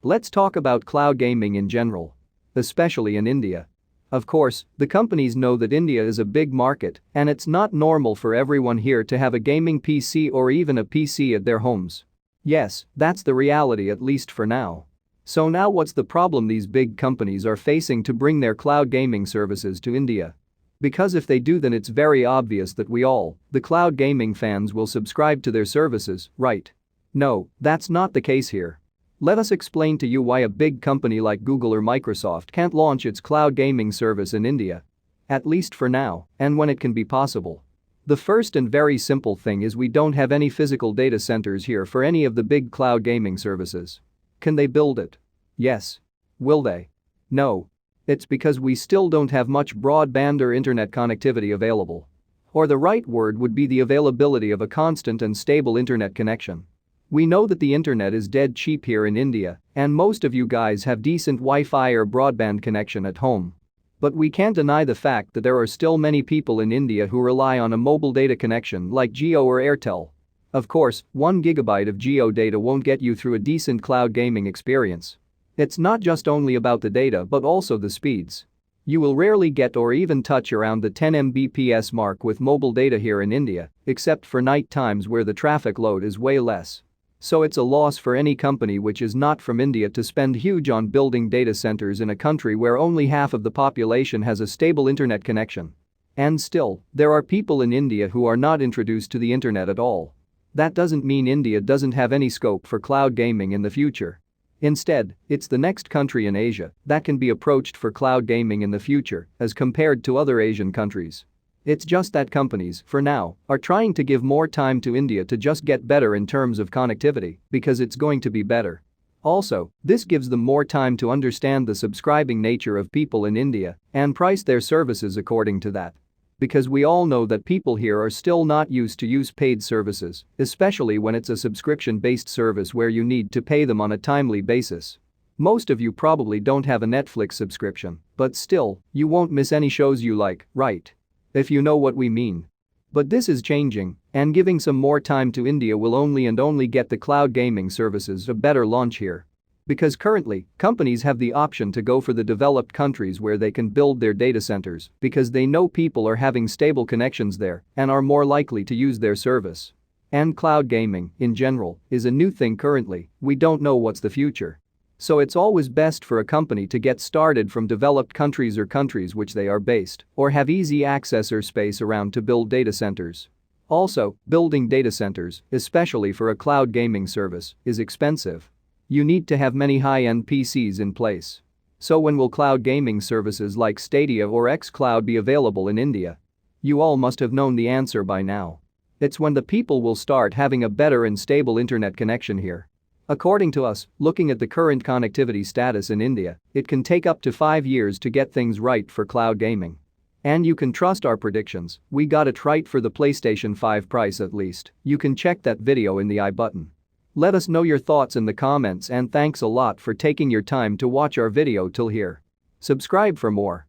Let's talk about cloud gaming in general. Especially in India. Of course, the companies know that India is a big market and it's not normal for everyone here to have a gaming PC or even a PC at their homes. Yes, that's the reality at least for now. So now what's the problem these big companies are facing to bring their cloud gaming services to India? Because if they do, then it's very obvious that we all, the cloud gaming fans, will subscribe to their services, right? No, that's not the case here. Let us explain to you why a big company like Google or Microsoft can't launch its cloud gaming service in India. At least for now, and when it can be possible. The first and very simple thing is we don't have any physical data centers here for any of the big cloud gaming services. Can they build it? Yes. Will they? No. It's because we still don't have much broadband or internet connectivity available. Or the right word would be the availability of a constant and stable internet connection. We know that the internet is dead cheap here in India, and most of you guys have decent Wi-Fi or broadband connection at home. But we can't deny the fact that there are still many people in India who rely on a mobile data connection like Jio or Airtel. Of course, 1 gigabyte of Jio data won't get you through a decent cloud gaming experience. It's not just only about the data but also the speeds. You will rarely get or even touch around the 10 Mbps mark with mobile data here in India, except for night times where the traffic load is way less. So it's a loss for any company which is not from India to spend huge on building data centers in a country where only half of the population has a stable internet connection. And still, there are people in India who are not introduced to the internet at all. That doesn't mean India doesn't have any scope for cloud gaming in the future. Instead, it's the next country in Asia that can be approached for cloud gaming in the future as compared to other Asian countries. It's just that companies, for now, are trying to give more time to India to just get better in terms of connectivity because it's going to be better. Also, this gives them more time to understand the subscribing nature of people in India and price their services according to that. Because we all know that people here are still not used to use paid services, especially when it's a subscription-based service where you need to pay them on a timely basis. Most of you probably don't have a Netflix subscription, but still, you won't miss any shows you like, right? If you know what we mean. But this is changing, and giving some more time to India will only get the cloud gaming services a better launch here. Because currently, companies have the option to go for the developed countries where they can build their data centers because they know people are having stable connections there and are more likely to use their service. And cloud gaming, in general, is a new thing currently. We don't know what's the future. So it's always best for a company to get started from developed countries or countries which they are based or have easy access or space around to build data centers. Also, building data centers, especially for a cloud gaming service, is expensive. You need to have many high-end PCs in place. So when will cloud gaming services like Stadia or xCloud be available in India? You all must have known the answer by now. It's when the people will start having a better and stable internet connection here. According to us, looking at the current connectivity status in India, it can take up to 5 years to get things right for cloud gaming. And you can trust our predictions, we got it right for the PlayStation 5 price at least. You can check that video in the I button. Let us know your thoughts in the comments and thanks a lot for taking your time to watch our video till here. Subscribe for more.